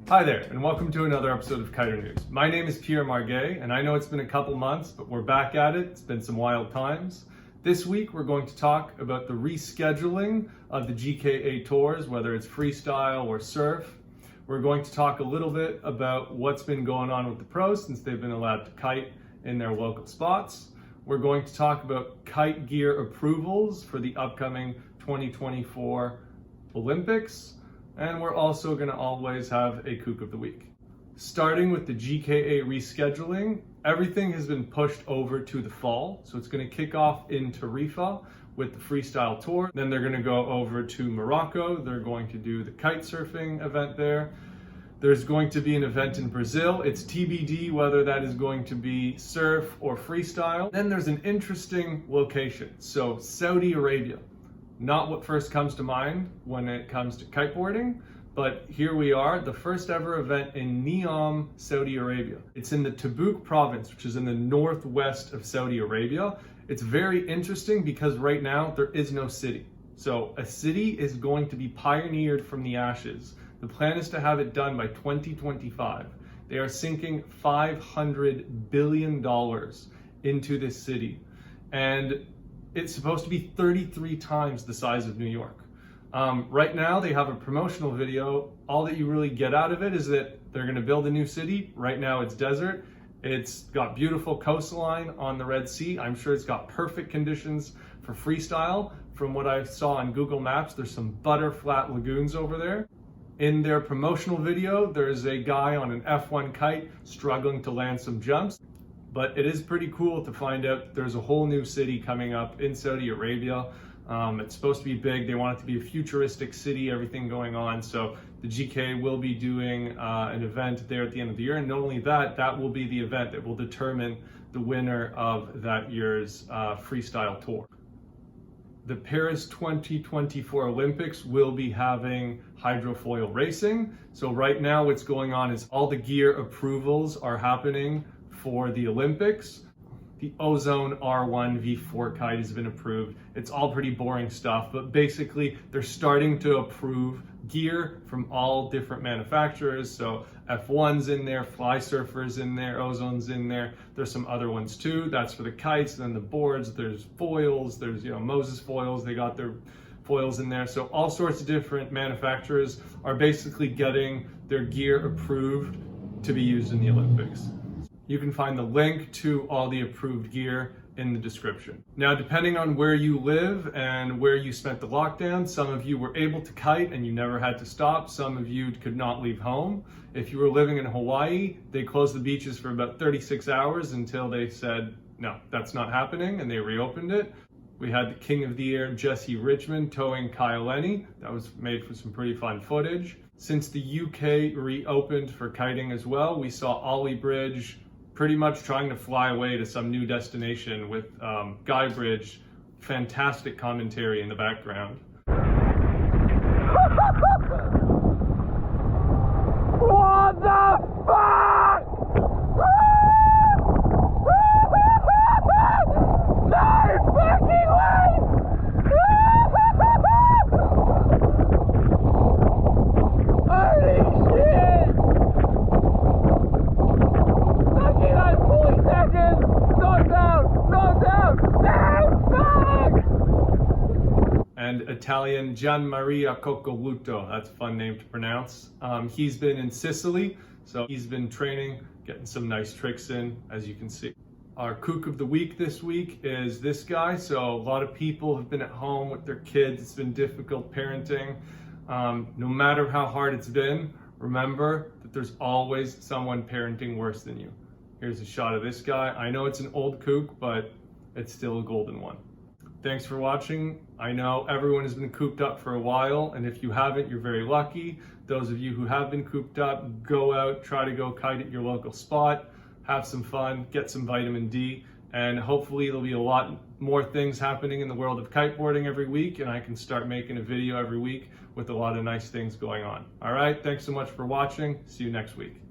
Hi there, and welcome to another episode of Kiter News. My name is Pierre Marguet, and I know it's been a couple months, but we're back at it. It's been some wild times. This week, we're going to talk about the rescheduling of the GKA tours, whether it's freestyle or surf. We're going to talk a little bit about what's been going on with the pros since they've been allowed to kite in their local spots. We're going to talk about kite gear approvals for the upcoming 2024 Olympics. And we're also going to always have a Kook of the Week. Starting with the GKA rescheduling, everything has been pushed over to the fall. So it's going to kick off in Tarifa with the freestyle tour. Then they're going to go over to Morocco. They're going to do the kitesurfing event there. There's going to be an event in Brazil. It's TBD whether that is going to be surf or freestyle. Then there's an interesting location. So Saudi Arabia. Not what first comes to mind when it comes to kiteboarding, but here we are, the first ever event in Neom, Saudi Arabia. It's in the Tabuk province, which is in the northwest of Saudi Arabia. It's very interesting because right now there is no city. So a city is going to be pioneered from the ashes. The plan is to have it done by 2025. They are sinking $500 billion into this city. And it's supposed to be 33 times the size of New York. Right now, they have a promotional video. All that you really get out of it is that they're going to build a new city. Right now, it's desert. It's got beautiful coastline on the Red Sea. I'm sure it's got perfect conditions for freestyle. From what I saw on Google Maps, there's some butterflat lagoons over there. In their promotional video, there's a guy on an F1 kite struggling to land some jumps. But it is pretty cool to find out there's a whole new city coming up in Saudi Arabia. It's supposed to be big. They want it to be a futuristic city, everything going on. So the GK will be doing an event there at the end of the year. And not only that, that will be the event that will determine the winner of that year's freestyle tour. The Paris 2024 Olympics will be having hydrofoil racing. So right now what's going on is all the gear approvals are happening for the Olympics. The Ozone R1 V4 kite has been approved. It's all pretty boring stuff, but basically they're starting to approve gear from all different manufacturers. So F1's in there, Fly Surfer's in there, Ozone's in there. There's some other ones too. That's for the kites. Then the boards, there's foils, there's Moses foils. They got their foils in there. So all sorts of different manufacturers are basically getting their gear approved to be used in the Olympics. You can find the link to all the approved gear in the description. Now, depending on where you live and where you spent the lockdown, some of you were able to kite and you never had to stop. Some of you could not leave home. If you were living in Hawaii, they closed the beaches for about 36 hours until they said, no, that's not happening, and they reopened it. We had the King of the Air, Jesse Richmond, towing Kyle Lenny. That was made for some pretty fun footage. Since the UK reopened for kiting as well, we saw Ollie Bridge pretty much trying to fly away to some new destination with Guy Bridge, fantastic commentary in the background. What the fuck? No fucking way! Holy shit! And Italian Gianmaria Coccoluto, that's a fun name to pronounce. He's been in Sicily, so he's been training, getting some nice tricks in, as you can see. Our Kook of the Week this week is this guy. So a lot of people have been at home with their kids. It's been difficult parenting. No matter how hard it's been, remember that there's always someone parenting worse than you. Here's a shot of this guy. I know it's an old kook, but it's still a golden one. Thanks for watching. I know everyone has been cooped up for a while, and if you haven't, you're very lucky. Those of you who have been cooped up, go out, try to go kite at your local spot, have some fun, get some vitamin D, and hopefully there'll be a lot more things happening in the world of kiteboarding every week, and I can start making a video every week with a lot of nice things going on. All right, thanks so much for watching. See you next week.